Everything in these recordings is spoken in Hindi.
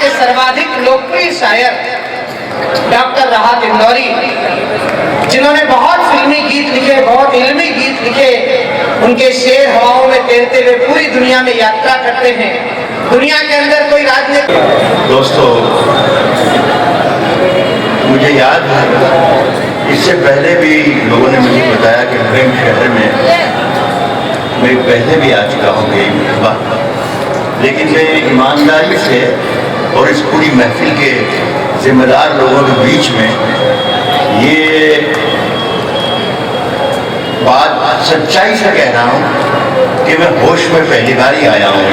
के सर्वाधिक लोकप्रिय शायर डॉक्टर राहत इंदौरी, जिन्होंने बहुत फिल्मी गीत लिखे, बहुत इल्मी गीत लिखे। उनके शेर हवाओं में तैरते हुए पूरी दुनिया में यात्रा करते हैं। दुनिया के अंदर कोई राजनीति। दोस्तों, मुझे याद है इससे पहले भी लोगों ने मुझे बताया कि प्रेम शहर में मैं पहले भी आ चुका हूँ कई बार, लेकिन मैं ईमानदारी से और इस पूरी महफिल के जिम्मेदार लोगों के बीच में ये बात सच्चाई से कह रहा हूँ कि मैं होश में पहली बार ही आया हूँ।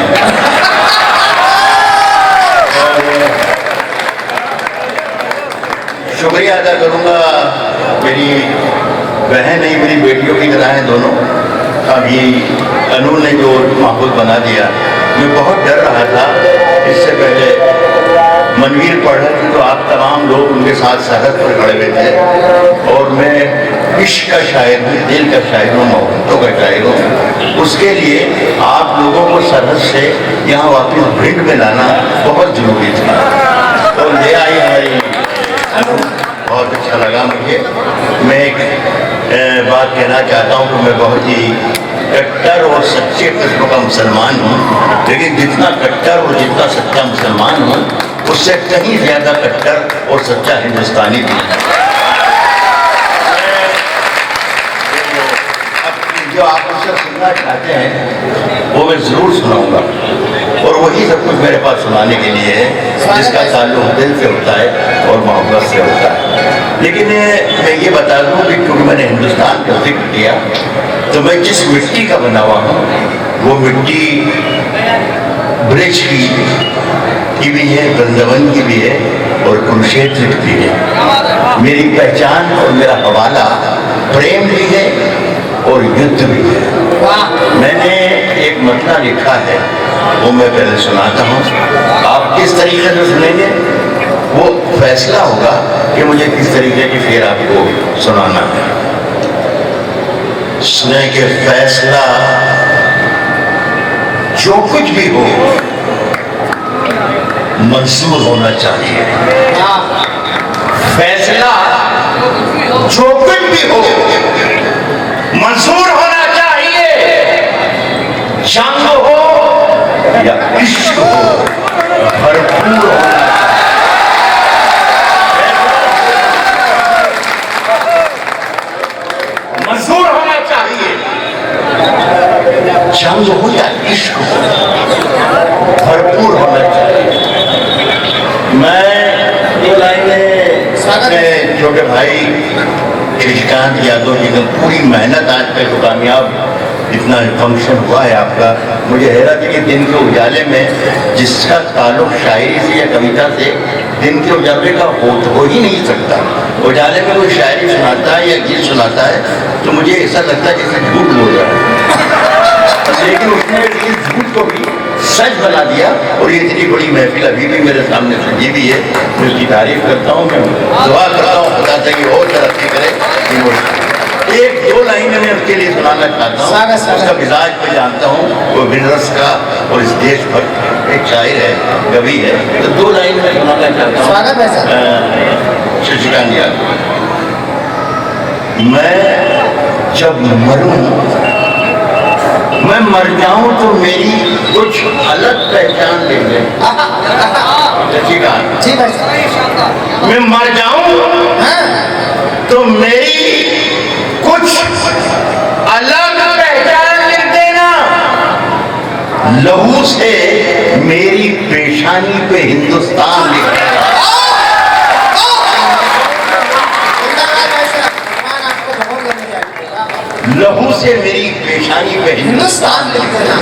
शुक्रिया अदा करूँगा, मेरी बहन नहीं मेरी बेटियों की तरह हैं दोनों। अभी अनूर ने जो माहौल बना दिया, मैं बहुत डर रहा था। इससे पहले मनवीर पढ़ रहे थे तो आप तमाम लोग उनके साथ सरहद पर खड़े हुए थे, और मैं इश्क का शायर हूँ, दिल का शायर हूँ, मोहब्बतों का शायर हूँ। उसके लिए आप लोगों को सरहद से यहाँ वापस भिंड में लाना बहुत जरूरी था, और ले आई हमारी अनूर। बहुत अच्छा लगा मुझे। मैं एक बात कहना चाहता हूँ कि मैं बहुत ही कट्टर और सच्चे किस्म का मुसलमान हूँ, लेकिन जितना कट्टर और जितना सच्चा मुसलमान हूँ उससे कहीं ज्यादा कट्टर और सच्चा हिंदुस्तानी भी है। जो आप मुझसे सुनना चाहते हैं वो मैं जरूर सुनाऊंगा, और वही सब कुछ मेरे पास सुनाने के लिए है जिसका ताल्लुक दिल से होता है और मोहब्बत से होता है। लेकिन मैं ये बता दूं कि क्योंकि मैंने हिंदुस्तान का जिक्र किया, तो मैं जिस मिट्टी का बना हुआ हूँ वो मिट्टी ब्रज की भी है, वृंदावन की भी है, और कुरुक्षेत्र की भी है। मेरी पहचान और मेरा हवाला प्रेम भी है और युद्ध भी है। मैंने एक मतला लिखा है, वो मैं पहले सुनाता हूँ। आप किस तरीके से सुनेंगे वो फैसला होगा कि मुझे किस तरीके की शेर आपको सुनाना है। सुने के फैसला जो कुछ भी हो मंसूर होना चाहिए। फैसला जो कुछ भी हो मंसूर होना चाहिए। जंग हो या इश्क हो भरपूर होना मंसूर होना चाहिए। जंग हो या इश्क हो भरपूर होना चाहिए। मैं ये लाइनें अपने छोटे भाई शशिकांत यादव जी ने पूरी मेहनत आज तक तो कामयाब इतना फंक्शन हुआ है आपका, मुझे हैरत है कि दिन के उजाले में जिसका ताल्लुक शायरी से या कविता से दिन के उजाले का हो ही नहीं सकता। उजाले में कोई शायरी सुनाता है या गीत सुनाता है तो मुझे ऐसा लगता है जैसे झूठ बोल रहा है, लेकिन उसने इस झूठ को भी सच बना दिया। और ये इतनी बड़ी महफिल अभी भी मेरे सामने सजी भी है, मैं उसकी तारीफ करता हूँ, मैं दुआ करता हूँ खुदा से कि और तरक्की करे। एक दो लाइनें मैं उसके लिए सुनाना चाहता हूँ। उसका मिजाज मैं जानता हूँ, वो बिनरस का और इस देश पर एक शायर है, कवि है, तो दो लाइन में सुनाना चाहता हूँ। शशिकांत यादव, मैं जब मरूं, मैं मर जाऊं तो मेरी कुछ अलग पहचान ले ले। शशिकांत, मैं मर जाऊं तो मेरी कुछ अलग पहचान लिख देना। लहू से मेरी पेशानी पे हिंदुस्तान लिख देना। लहू से मेरी पेशानी पे हिंदुस्तान लिख देना।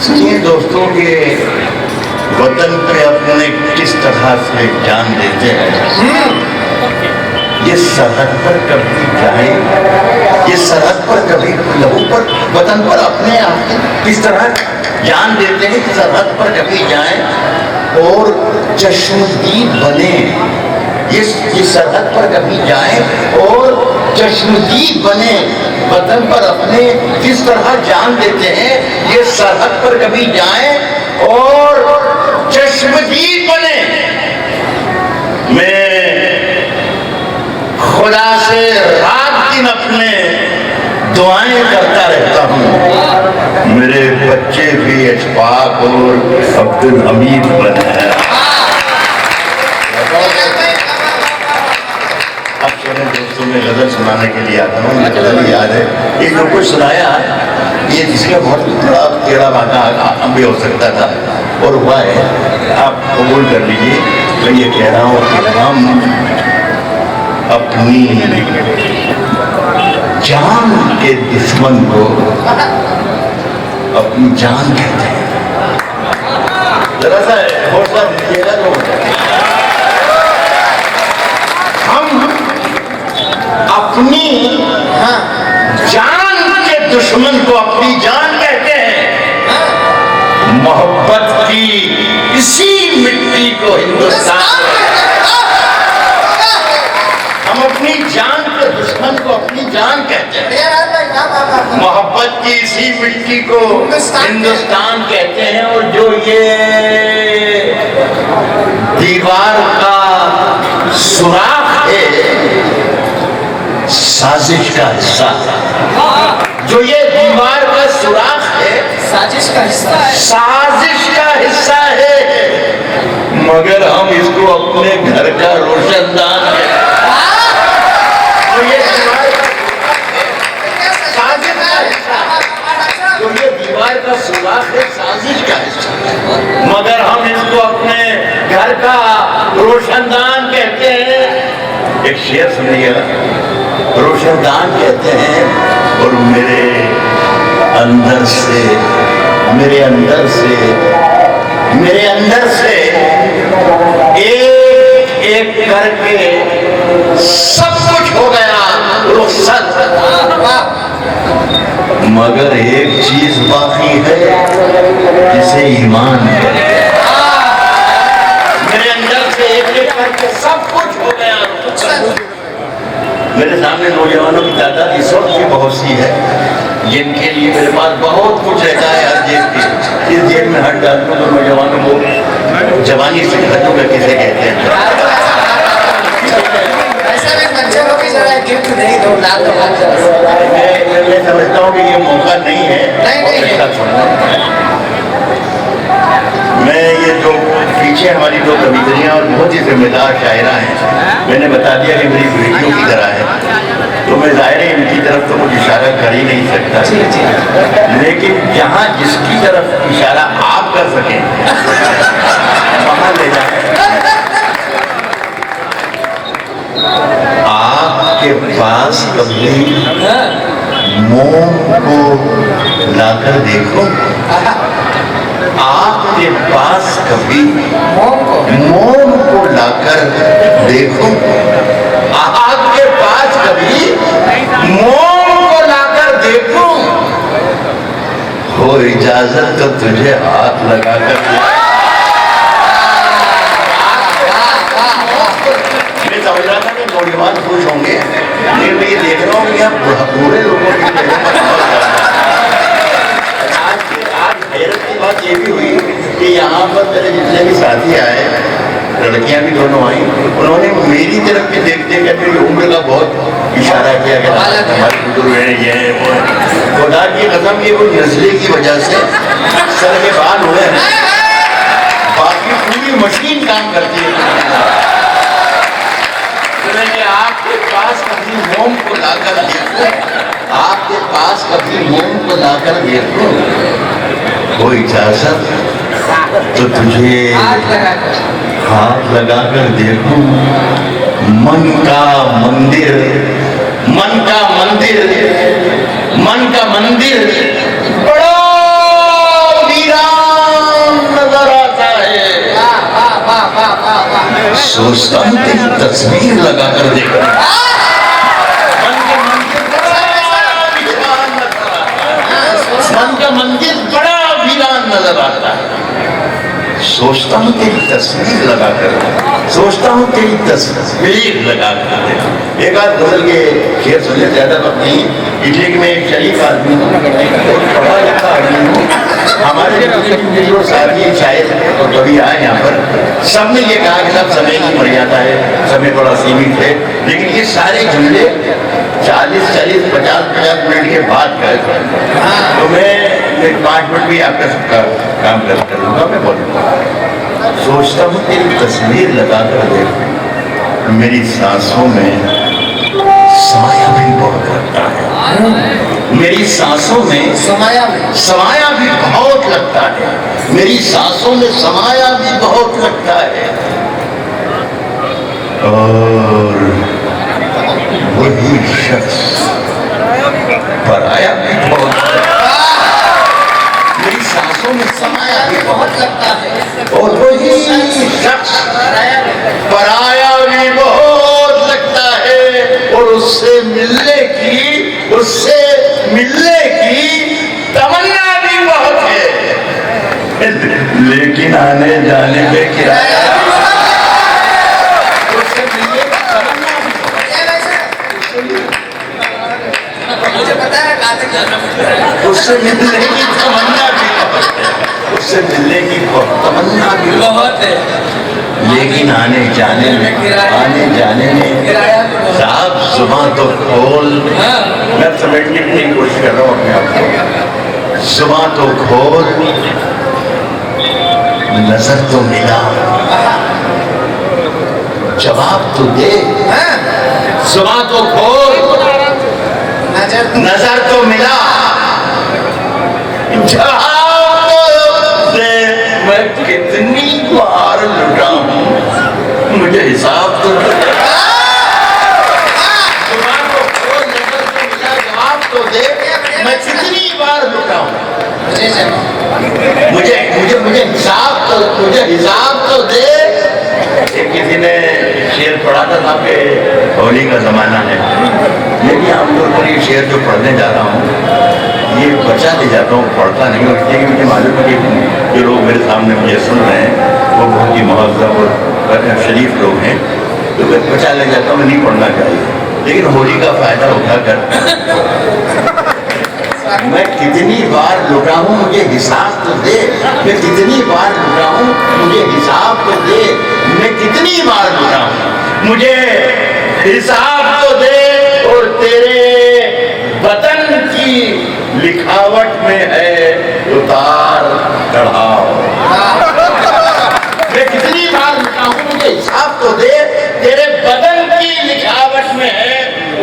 सुनिए दोस्तों के वतन पे अपने किस तरह से जान देते हैं। ये सरहद पर कभी जाए, ये सरहद पर कभी लहू पर वतन पर अपने आप किस तरह जान देते हैं कि सरहद पर कभी जाए और चश्मदीद बने। ये सरहद पर कभी जाए और चश्मदीद बने, वतन पर अपने किस तरह जान देते हैं। ये सरहद पर कभी जाए और चश्मदीद बने। खुदा से रात दिन अपने दुआएं करता रहता हूँ, मेरे बच्चे भी अशफाक और अब्दुल हमीद बने हैं। अब चले दोस्तों में गजल सुनाने के लिए आता हूँ। मुझे गजल याद है, ये जो कुछ सुनाया ये जिसका बहुत बड़ा टेढ़ा बाका भी हो सकता था और हुआ है, आप कबूल कर लीजिए। मैं ये कह रहा हूँ कि हम अपनी जान के दुश्मन को अपनी जान कहते हैं। जरा सा हौसला दीजिएगा तो हम अपनी जान के दुश्मन को अपनी जान कहते हैं। मोहब्बत की इसी मिट्टी को हिंदुस्तान, हम अपनी जान के दुश्मन को अपनी जान कहते हैं। मोहब्बत की इसी मिट्टी को हिंदुस्तान कहते हैं। और जो ये दीवार का सुराख है, साजिश का हिस्सा, जो ये दीवार का सुराख है, साजिश का हिस्सा है, साजिश का हिस्सा है, मगर हम इसको अपने घर का रोशनदान कहते हैं। तो ये दीवार साजिश का हिस्सा, जो ये दीवार का सुराख है, साजिश का हिस्सा, मगर हम इसको अपने घर का रोशनदान कहते हैं। एक शेर सुनिएगा, रोशनदान कहते हैं और मेरे अंदर से एक एक करके सब कुछ हो गया रुखसत, मगर एक चीज बाकी है जिसे ईमान कहते हैं। मेरे अंदर से एक एक करके सब कुछ हो गया रुखसत। मेरे सामने नौजवानों की तादाद इस वक्त भी बहुत सी है जिनके लिए मेरे पास बहुत कुछ रहता है। हर जेब की इस जेब में हाथ डाल दूं तो नौजवानों को जवानी से खत्म का किसे कहते हैं। मैं समझता हूँ कि ये मौका नहीं है। मैं ये जो पीछे हमारी दो कविताएं और बहुत ही जिम्मेदार शायरा हैं, मैंने बता दिया कि मेरी बेटियों की तरह है, तो मैं ज़ाहिर है इनकी तरफ तो कुछ इशारा कर ही नहीं सकता। लेकिन जहाँ जिसकी तरफ इशारा आप कर सकें वहाँ ले जाए। आपके पास कभी मोम को लाकर देखो, आपके पास कभी मोम को लाकर देखो, आपके पास कभी मोम को लाकर देखो, हो इजाजत तो तुझे हाथ लगाकर। मैं समझ रहा था कि नौजवान खुश होंगे, लेकिन मैं ये देख रहा हूँ यहाँ पूरे लोगों की बात ये भी हुई कि यहाँ पर मेरे जितने भी साथी आए, लड़कियां भी दोनों आई, उन्होंने मेरी तरफ भी देखते हुए मेरी उम्र का बहुत इशारा किया कि हमारे बुजुर्ग हैं, ये है वो है। खुदा की कसम ये कोई नस्ले की वजह से सर के बाल हुए हैं, बाकी पूरी मशीन काम करती है। आपके पास कभी मोम को लाकर देखो, आपके पास कभी मोम को लाकर देखो, कोई इजाजत तो तुझे हाथ लगाकर देखो। मन का मंदिर, मन का मंदिर, मन का मंदिर बड़ा वीरान नजर आता है। सोचता हूँ तेरी तस्वीर लगाकर देखो। मन का मंदिर बड़ा वीरान नजर आता है। सोचता हूँ तेरी तस्वीर लगाकर, सोचता हूँ तेरी तस्वीर लगाकर। एक आध गजल के शेर सुने, ज्यादा वक्त नहीं, इसलिए कि मैं एक शरीफ आदमी हूँ, पढ़ा लिखा आदमी हूँ, हमारे जो साथी शायद तो कभी आए यहाँ पर, सबने ये कहा कि सब समय की मर्यादा है, समय थोड़ा सीमित है, लेकिन ये सारे जुमले 40-40, 50-50 मिनट के बाद गए। तो मैं 5 मिनट भी आपका सबका काम कर लूँगा। मैं बोलूँगा, सोचता हूँ तेरी तस्वीर लगा कर देख, मेरी सांसों में समाया भी बहुत लगता है, मेरी सांसों में समाया भी बहुत लगता है, मेरी सांसों में समाया भी बहुत लगता है, और वही शख्स पराया भी बहुत लगता है, मेरी सांसों में समाया भी बहुत लगता है, और वही शख्स पराया भी बहुत लगता है, और उससे मिलने की तमन्ना भी बहुत है, लेकिन आने जाने में किराया, उससे मिलने की तमन्ना भी बहुत है, मुझे पता है, उससे मिलने की तमन्ना भी बहुत है, उससे मिलने की तमन्ना भी बहुत है, लेकिन आने जाने में साहब जुबान तो खोल, मैं समझने की कोशिश कर रहा हूँ अपने आप को, जुबान तो खोल, नजर तो मिला, जवाब तो दे, जुबान तो खोल, नजर तो मिला, जवाब तो दे, मैं कितनी बार लुटा हूँ, मुझे हिसाब तो तो दे, मैं कितनी बार लुटा हूँ, मुझे हिसाब तो दे। किसी ने शेर पढ़ा था कि होली का जमाना है, लेकिन आमतौर पर ये शेर जो पढ़ने जा रहा हूँ ये बचा ले जाता हूँ, पढ़ता नहीं हूँ, इसलिए मुझे मालूम है कि जो लोग मेरे सामने मुझे सुन रहे हैं वो बहुत ही महज़ब और शरीफ लोग हैं, तो मैं बचा ले जाता हूँ, नहीं पढ़ना चाहिए, लेकिन होली का फायदा उठाकर मैं कितनी बार लुटा हूँ, मुझे हिसाब तो दे, मैं कितनी बार लुटा हूँ, मुझे हिसाब तो दे, मैं कितनी बार लुटा हूँ, मुझे हिसाब तो दे, और तेरे वतन की लिखावट में है उतार चढ़ाव, मैं कितनी बार लुटा हूँ, मुझे हिसाब तो दे, तेरे बदन की लिखावट में है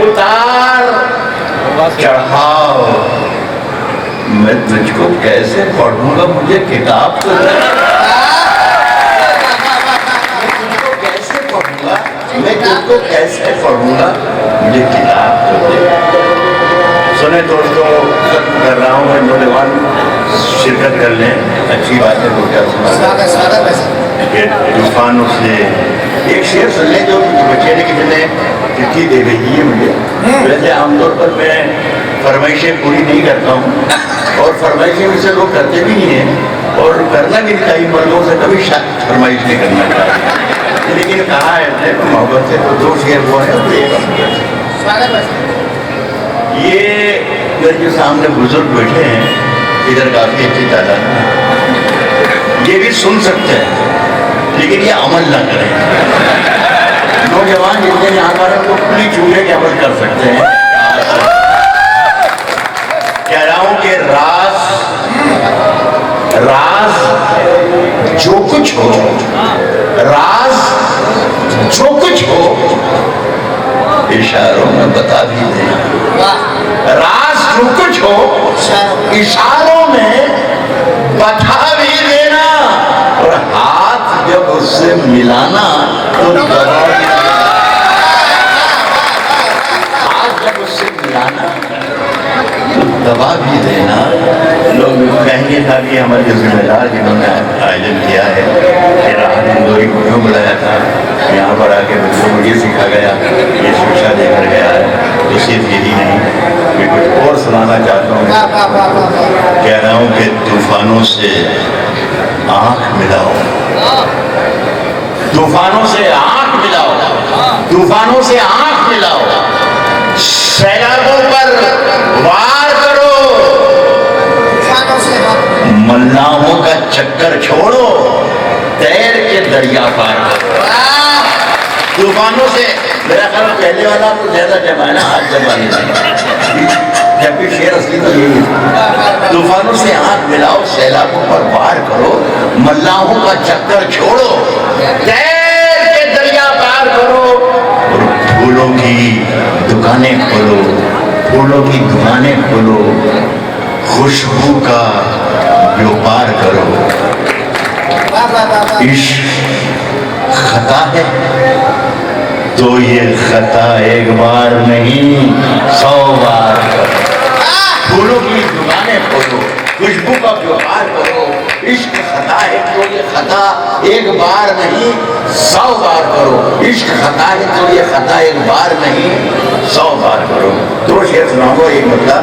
उतार चढ़ाव, मैं तुझको कैसे पढ़ूंगा, मुझे किताब तो दे, तुझको कैसे पढ़ूंगा, मैं तुझको कैसे पढ़ूंगा, मुझे किताब तो दे। सुने दोस्तों, खत्म कर रहा हूँ, मैं नौजवान शिरकत कर लें, अच्छी बात है, तो क्या तूफानों से एक शेर सुन लें जो बच्चे ने किसी ने चिट्ठी दे भेजी है मुझे। वैसे आमतौर पर मैं फरमाइशें पूरी नहीं करता हूँ, और फरमाइशें मुझसे लोग करते भी नहीं हैं, और करना भी नहीं चाहिए, मर्दों से कभी फरमाइश नहीं करना चाहिए, लेकिन कहा है मोहब्बत से तो 2 शेर वो है, ये मेरे जो सामने बुजुर्ग बैठे हैं, इधर काफी अच्छी तादाद है, ये भी सुन सकते हैं, लेकिन ये अमल ना करें। नौजवान जितने यहाँ पर हैं वो खुली छूने के अमल कर सकते हैं। कह रहा हूं कि राज जो कुछ हो, राज जो कुछ हो इशारों में बता भी दे, राज जो कुछ हो इशारों में बता भी देना, और हाथ जब उससे मिलाना तो दबा भी देना, हाथ जब उससे मिलाना तो दबा भी देना। लोग कहेंगे था कि हमारे जो जिम्मेदार जिन्होंने आयोजन किया है कि राहत इंदौरी को क्यों बुलाया था, यहाँ पर आके बच्चों को ये सिखा गया, ये शिक्षा देकर गया है, तो सिर्फ यही नहीं, मैं कुछ और सुनाना चाहता हूँ। कह रहा हूँ कि तूफानों से आंख मिलाओ, तूफानों से आंख मिलाओ, तूफानों से आंख मिलाओ, सैलाबों पर वार करो, मल्लाहों का चक्कर छोड़ो, तैर के दरिया पार करो। तूफानों से, मेरा ख्याल पहले वाला तो ज्यादा जमाना हाथ जमाने नहीं, जबकि शेर असली तो यही है। तूफानों से आंख मिलाओ, सैलाबों पर वार करो, मल्लाहों का चक्कर छोड़ो, तैर के दरिया पार करो, और फूलों की दुकानें खोलो, फूलों की दुकानें खोलो, खुशबू का व्यापार करो। इश्क खता है तो ये खता एक बार नहीं 100 बार करो। फूलों की दुकानें खोलो, खुशबू का व्यवहार करो। इश्क खता है तो ये खता एक बार नहीं 100 बार करो। इश्क खता है तो ये खता एक बार नहीं 100 बार करो। दो शेर सुनाऊंगा, एक मतलब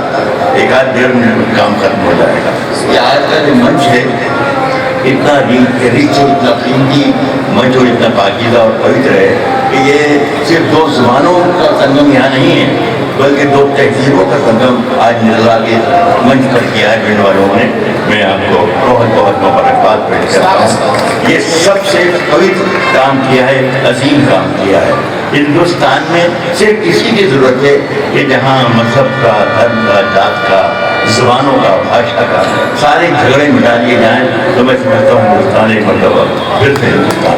एक आध डेढ़ मिनट में काम खत्म हो जाएगा। ये आज का जो मंच है इतना रिच और इतना कीमती मंच और इतना पाकीज़ा और पवित्र है कि ये सिर्फ दो जुबानों का संगम यहाँ नहीं है, बल्कि दो तहजीबों का संगम आज निर्ला के मंच पर किया है भिंड वालों ने। मैं आपको बहुत बहुत मुबारकबाद पेश करता हूँ। ये सबसे पवित्र काम किया है, अजीम काम किया है। हिंदुस्तान में सिर्फ इसी की जरूरत है कि जहाँ मजहब का, धर्म का, जात का, जुबानों का, भाषा का सारे झगड़े मिटा दिए जाएं, तो मैं समझता हूँ हिंदुस्तान एक मतलब फिर से हिंदुस्तान।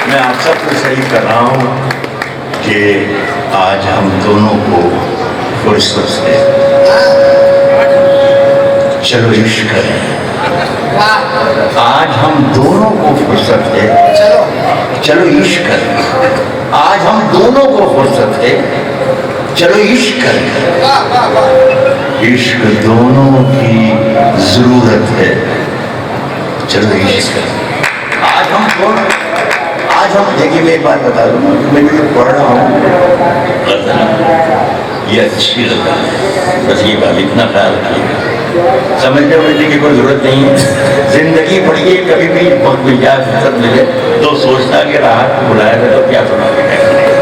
मैं आप सबको शरीक कर रहा हूँ कि आज हम दोनों को फुर्सत से चलो इश्क करें। आज हम दोनों को फुर्सत है, चलो इश्क करें। आज हम दोनों को फुर्सत है, चलो इश्क करें। इश्क दोनों की जरूरत है, चलो इश्क करें। आज हम देखिए, मैं एक बात बता दूँ, मैं जो पढ़ रहा हूँ ये अच्छी लगा है, बस ये बात इतना ख्याल रखिएगा। समझने उमझने की कोई जरूरत नहीं है। जिंदगी पढ़िए, कभी भी वक्त मिल जाए, फुर्सत मिले तो सोचता कि राहत को बुलाया था तो क्या सुना के,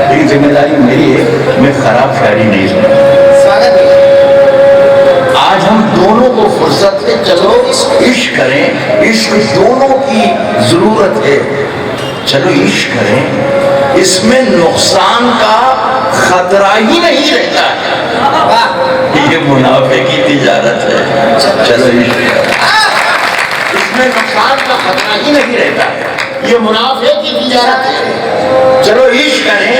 लेकिन जिम्मेदारी मेरी है, मैं खराब शायरी नहीं सुना। आज हम दोनों को फुर्सत है, चलो इश्क करें। इश्क दोनों की जरूरत है, चलो इश्क करें। इसमें नुकसान का खतरा ही नहीं रहता है, ये मुनाफे की तिजारत है, चलो इश्क करें। इसमें नुकसान का खतरा ही नहीं रहता है, ये मुनाफे की तिजारत है, चलो इश्क करें।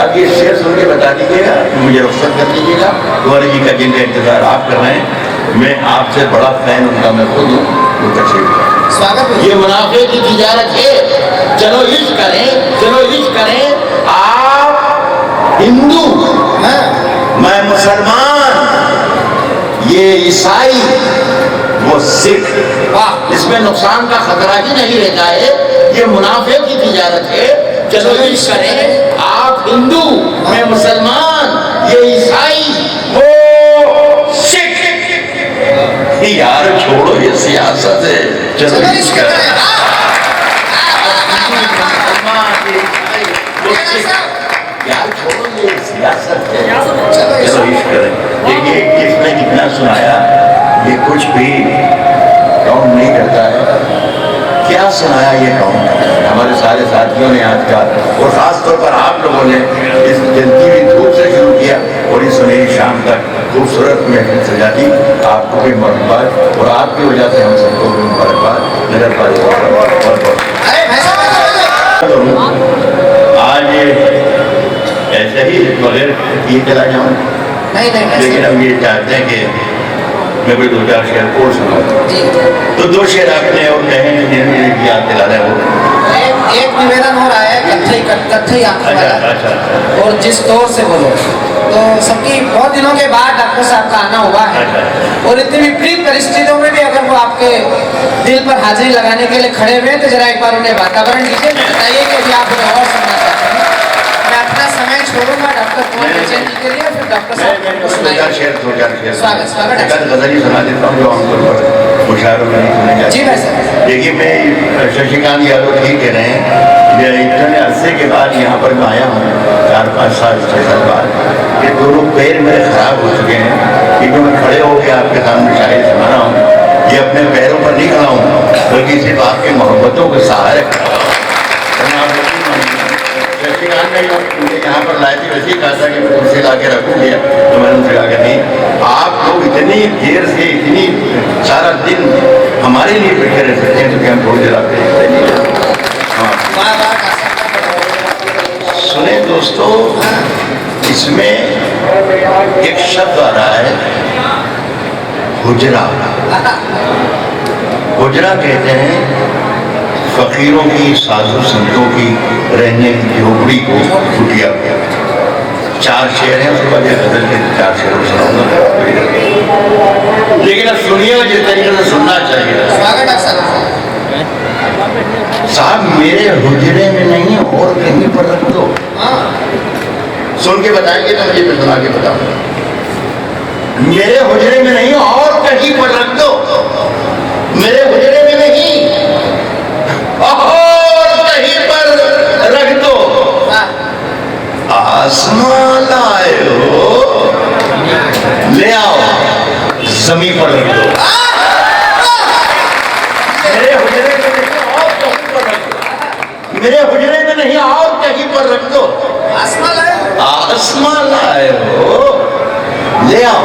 अब ये शेर सुन के बता दीजिएगा, मुझे रुख्सत कर दीजिएगा। गौरी जी का जिनका इंतजार आप कर रहे हैं, मैं आपसे बड़ा फैन उनका मैं खुद हूँ, वो तशरीफ स्वागत। ये मुनाफे की तिजारत है, चलो इश्क करें, चलो इश्क करें। आप हिंदू, मैं मुसलमान, ये ईसाई, वो सिख, इसमें नुकसान का खतरा ही नहीं रहता है, ये मुनाफे की तिजारत है, चलो इश्क करें। आप हिंदू, मैं मुसलमान, ये ईसाई, वो सिख। यार छोड़ो ये सियासत है, चलो इश्क करें। यार छोड़ो ये सियासत है, चलो इश्क करें। देखिए किसने कितना सुनाया, ये कुछ भी काउंट नहीं करता है। क्या सुनाया ये काउंट करता है। हमारे सारे साथियों ने आज का, और खास तौर पर आप लोगों ने इस जलती हुई धूप से शुरू किया और इस सुनहरी शाम तक खूबसूरत महफिल सजा दी। आपको भी मुबारकबाद, और आपकी वजह से हम सबको भी मुबारकबाद। मेरा आज ऐसे ही बगैर ये चला जाऊँ नहीं, लेकिन अब ये चाहते हैं कि मैं कोई 2-4 शेर और सुनाऊँ, तो 2 शेर आपने और कहें याद दिला रहे हो। एक निवेदन हो रहा है, कत्थई आंखों वाला। अच्छा। और जिस तौर से बोलो, तो सबकी बहुत दिनों के बाद डॉक्टर साहब का आना हुआ है। और इतनी विपरीत परिस्थितियों में भी अगर वो आपके दिल पर हाजिरी लगाने के लिए खड़े हुए, तो जरा एक बार उन्हें वातावरण दीजिए, बताइए कि अभी आप उन्हें और सुनना चाहते हैं। मैं अपना समय छोड़ूंगा डॉक्टर कुंवर बचन जी के लिए, फिर डॉक्टर साहब को सुनाएंगे। स्वागत गजल सुना देता हूँ जो आमतौर पर मुशायरों में नहीं सुने जाते। जी भाई साहब। देखिए मैं शशिकांत यादव ठीक कह रहे हैं, ये इतने अरसे के बाद यहाँ पर मैं आया हूँ, 4-5 साल 6 साल बाद, ये दोनों पैर मेरे खराब हो चुके हैं क्योंकि मैं खड़े होकर आपके सामने शायद सुना रहा हूँ। ये अपने पैरों पर नहीं खड़ा हूँ बल्कि सिर्फ आपकी मोहब्बतों के सहारे खड़ा हूँ। शशिकांत ने मुझे यहाँ पर लाए थे, वैसे ही कहा था कि मैं कुर्सी ला के रखूँगी, तो मैंने उनसे कहा कि नहीं, आप लोग इतनी देर से इतनी सारा दिन हमारे लिए बैठे रह सकते हैं, तो क्या हम थोड़ी देर आते हैं। सुने दोस्तों, इसमें एक शब्द आ रहा है हुजरा। हुजरा कहते हैं फकीरों की, साधु संतों की रहने की झोपड़ी को कुटिया। 4 शेर हैं, उसके बाद ये गजल के 4 शेर सुनाऊंगा, लेकिन अब सुनिएगा जिस तरीके से सुनना चाहिए। साहब मेरे हुजरे में नहीं और कहीं पर रख दो। सुन के बताएंगे तो मुझे सुना के बताऊंगा। मेरे हुजरे में नहीं और कहीं पर रख दो, मेरे हुजरे में नहीं और कहीं पर रख दो। आसमान लाए हो, ले आओ जमीन पर रख दो। मेरे हुजरे में नहीं और कहीं पर रख दो, मेरे हुजरे में नहीं और कहीं पर रख दो। आसमान लाए हो, आसमान लाए हो, ले आओ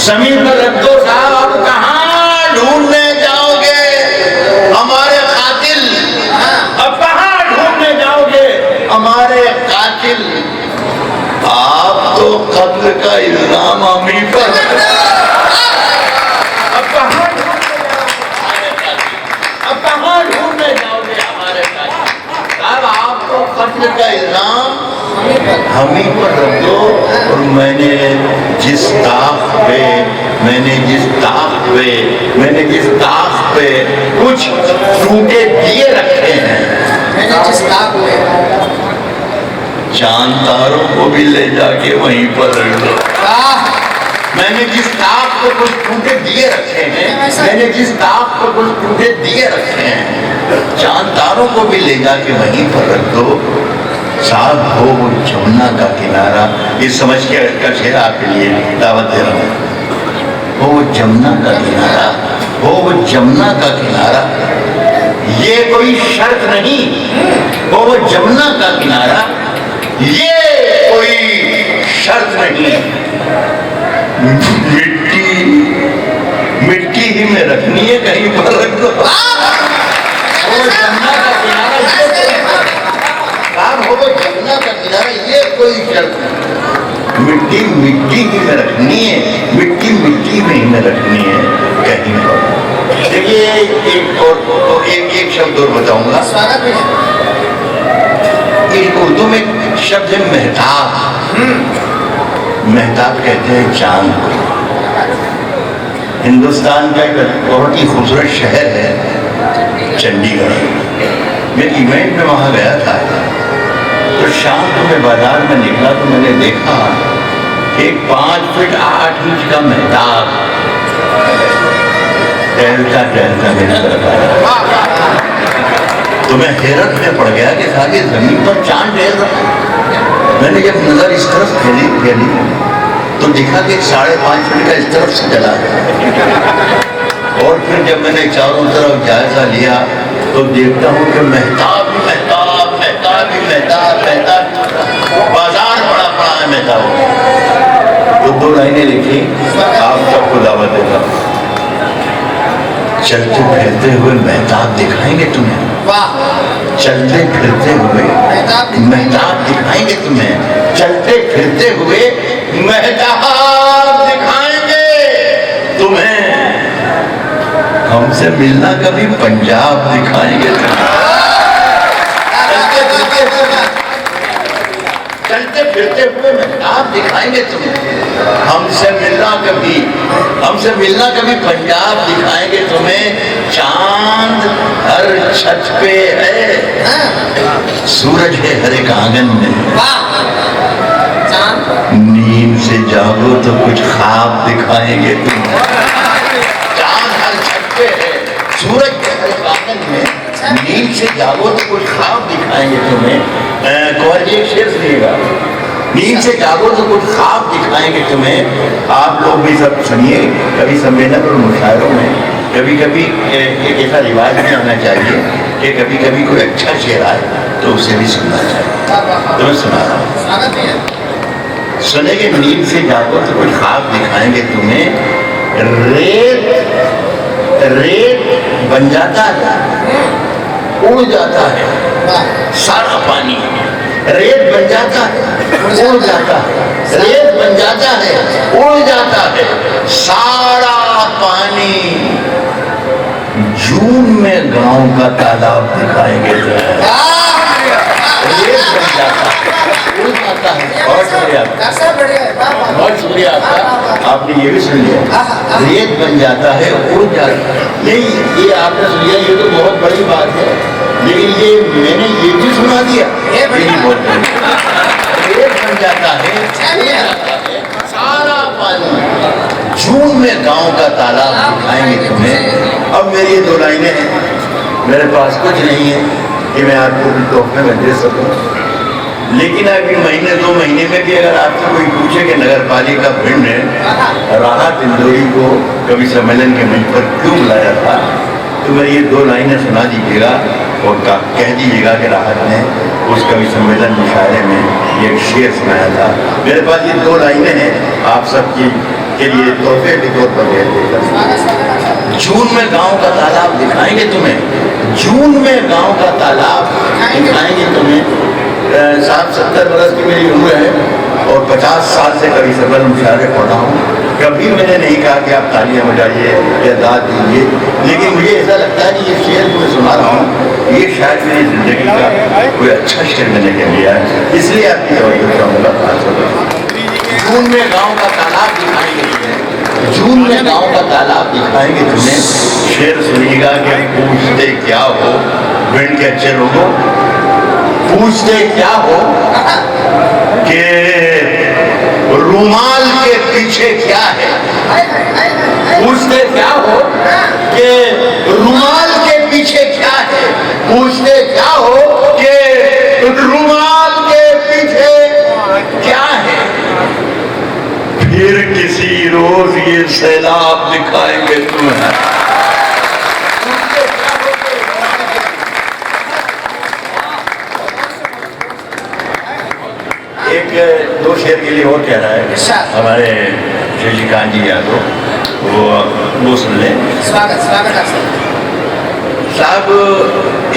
जमीन पर रख दो। साहब आप कहाँ ढूंढने जाओगे हमारे कातिल? अब कहाँ ढूंढने जाओगे हमारे कातिल? आप तो कत्ल का इल्जाम हम ही पर। अब कहाँ ढूंढने जाओगे हमारे कातिल? साहब आप तो कत्ल का इल्जाम हम ही पर रख दो। और मैंने जिस ताक पे कुछ टूटे दिए रखे हैं, मैंने जिस ताक पे चांद तारों को भी ले जाके वहीं पर रख दो। मैंने जिस ताक को कुछ टूटे दिए रखे हैं, मैंने जिस ताक को कुछ टूटे दिए रखे हैं, चांद तारों को भी ले जाके वहीं पर रख दो। साहब हो वो जमुना का किनारा, ये समझ के का शेर आपके लिए दावत दे रहा हूँ। हो वो जमुना का किनारा, हो वो जमुना का किनारा, ये कोई शर्त नहीं। हो वो जमुना का किनारा, ये कोई शर्त नहीं। मिट्टी ही में रखनी है, कहीं पर रख दो। वो जमुना का किनारा, हो वो जमुना का किनारा, ये कोई शर्त नहीं। मिट्टी ही में रखनी है, मिट्टी में ही में रखनी है, कहीं पर। देखिए एक शब्द और बताऊंगा। एक उर्दू में शब्द है मेहताब। मेहताब कहते हैं चांद को। हिंदुस्तान का एक बहुत ही खूबसूरत शहर है चंडीगढ़। मैं इवेंट में वहाँ गया था, तो शाम को मैं बाजार में निकला तो मैंने देखा एक 5 फीट 8 इंच का मेहताब टहलता मेरे तरफ आया। तो मैं हैरत में पड़ गया कि सारी जमीन पर चांद टहल रहा। मैंने जब नजर इस तरफ फैली तो देखा कि 5.5 फीट का इस तरफ से चला गया। और फिर जब मैंने चारों तरफ जायजा लिया तो देखता हूँ कि मेहताब बाजार बड़ा है मेहताब। तो 2 लाइनें लिखी, आप सबको दावत देता हूँ। चलते फिरते हुए मेहताब दिखाएंगे तुम्हें, चलते फिरते हुए मेहताब दिखाएंगे तुम्हें, चलते फिरते हुए मेहताब दिखाएंगे तुम्हें। हमसे मिलना कभी पंजाब दिखाएंगे तुम्हें। चलते फिरते हुए मेहताब दिखाएंगे तुम्हें। हमसे मिलना कभी पंजाब दिखाएंगे तुम्हें। चांद हर छत पे है, सूरज है हर एक आंगन में। नींद से जागो तो कुछ ख्वाब दिखाएंगे तुम्हें। चांद हर छत पे है, सूरज के आंगन में नींद से जागो तो कुछ ख्वाब दिखाएंगे तुम्हें। कौन जी एक शेर सुनिएगा, नींद से जागो तो कुछ ख्वाब दिखाएंगे तुम्हें। आप लोग भी सब सुनिए, कभी सम्मेलन और मुशायरों में कभी कभी एक ऐसा रिवाज भी होना चाहिए कि कभी कभी कोई अच्छा शेर आए तो उसे भी सुनना चाहिए। तो मैं सुना रहा हूँ, सुनेंगे नींद से जागो तो कुछ ख्वाब दिखाएंगे तुम्हें। रेत बन जाता है, उड़ जाता है सारा पानी। रेत बन जाता है, उड़ जाता है, रेत बन जाता है, उड़ जाता है सारा पानी। जून में गांव का तालाब दिखाएंगे जो है। रेत बन जाता है, उड़ जाता है। बहुत शुक्रिया, बहुत शुक्रिया आपका, आपने ये भी सुन लिया। रेत बन जाता है, उड़ जाता है। नहीं, ये आपने सुन लिया, ये तो बहुत बड़ी बात है, लेकिन ये मैंने ये भी सुना दिया, ये नहीं बोलते। रेत बन जाता है, सारा पानी। जून में गांव का तालाब दिखाएंगे तुम्हें। अब मेरी ये दो लाइनें हैं, मेरे पास कुछ नहीं है कि मैं आपको भी तोहफे में दे सकूं, लेकिन अभी महीने 2 महीने में भी अगर आपसे कोई पूछे कि नगर पालिका भिंड ने राहत इंदौरी को कभी सम्मेलन के मंच पर क्यों बुलाया था, तो मेरी ये 2 लाइनें सुना दीजिएगा और कह दीजिएगा कि राहत ने उस कवि सम्मेलन मुशायरे में ये एक शेर सुनाया था। मेरे पास ये 2 लाइनें हैं, आप सबकी के लिए तोहफे के तौर पर देगा। जून में गांव का तालाब दिखाएंगे तुम्हें, जून में गांव का तालाब दिखाएंगे तुम्हें। साहब 70 बरस की मेरी उम्र है और 50 साल से कभी सम्मेलन मुशायरे पढ़ा हूँ। कभी मैंने नहीं कहा कि आप तालियां बजाइए या दाद दीजिए, लेकिन मुझे ऐसा लगता है कि ये शेर जो मैं सुना रहा हूँ ये शायद मेरी जिंदगी का कोई अच्छा शेर मैंने कह लिया है, इसलिए आपकी तवज्जो चाहूँगा। जून में गांव का तालाब दिखाएंगे तुम्हें, जून में गांव का तालाब दिखाएंगे तुम्हें। शेर सुनिएगा कि पूछते क्या हो भिंड के अच्छे लोगों, पूछते क्या हो कि रुमाल के पीछे क्या है। पूछते क्या हो कि रुमाल के पीछे क्या है, पूछते क्या हो कि रुमाल के पीछे क्या है। फिर किसी रोज ये सैलाब दिखाएंगे तुम्हें। एक 2 शेर के लिए और कह रहा है हमारे शशिकांत जी यादव, वो सुन लें। स्वागत साहब,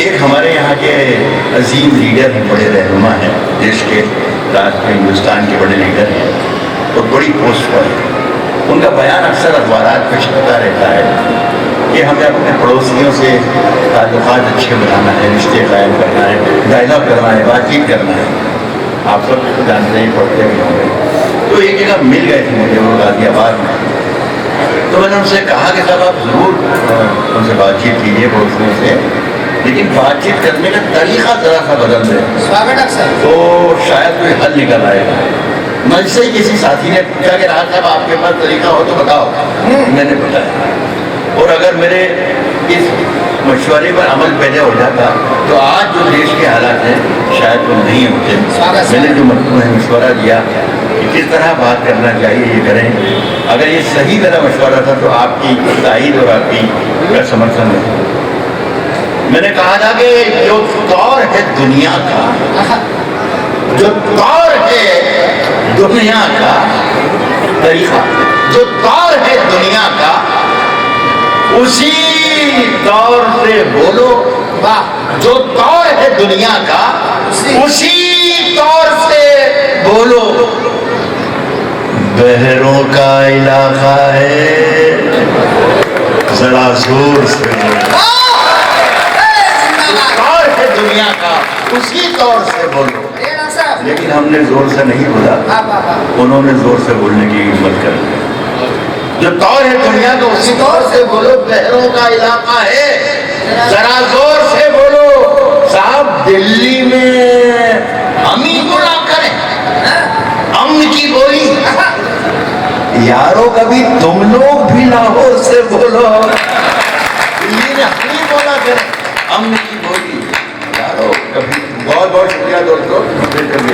एक हमारे यहाँ के अजीम लीडर हैं, बड़े रहनुमा हैं, देश के राष्ट्र हिंदुस्तान के बड़े लीडर हैं और बड़ी पोस्ट पर है। उनका बयान अक्सर अखबारात में छपता रहता है कि हमें अपने पड़ोसियों से ताल्लुकात अच्छे बनाना है, रिश्ते कायम करना है, डायलॉग करना है, बातचीत करना है। आप सब जानते ही पढ़ते भी होंगे। तो एक जगह मिल गए थे मुझे वो गाजियाबाद में, तो मैंने उनसे कहा कि साहब आप ज़रूर उनसे बातचीत कीजिए पड़ोसियों से, लेकिन बातचीत करने का तरीका ज़रा सा बदल दें। स्वागत अक्सर तो शायद कोई हल निकल आएगा। मुझसे ही किसी साथी ने पूछा कि राहत साहब आपके पास तरीका हो तो बताओ। मैंने बताया, और अगर मेरे इस मशवरे पर अमल पैदा हो जाता तो आज जो देश के हालात हैं शायद वो नहीं होते। मैंने जो मशवरा दिया कि किस तरह बात करना चाहिए ये करें, अगर ये सही तरह मशवरा था तो आपकी ताईद और आपकी समर्थन है। मैंने कहा था कि जो दौर है दुनिया का, जो दौर है दुनिया का तरीका, जो दौर है दुनिया का, उसी दौर से बोलो। जो दौर है दुनिया का उसी दौर से बोलो। बहरों का इलाका है, जरा जोर से बोलो। दौर है दुनिया का उसी दौर से बोलो। लेकिन हमने जोर से नहीं बोला, उन्होंने जोर से बोलने की हिम्मत कर ली। जो दौर है दुनिया का उसी दौर से बोलो। बहरों का इलाका है, जरा जोर से बोलो। साहब दिल्ली में हम ही बोला करें अमन की बोली, यारों कभी तुम लोग भी लाहौर से बोलो। हिंदी में हम बोला करें, हमने की बोली यारो। कभी बहुत बहुत शुक्रिया दोस्तों, फिर कभी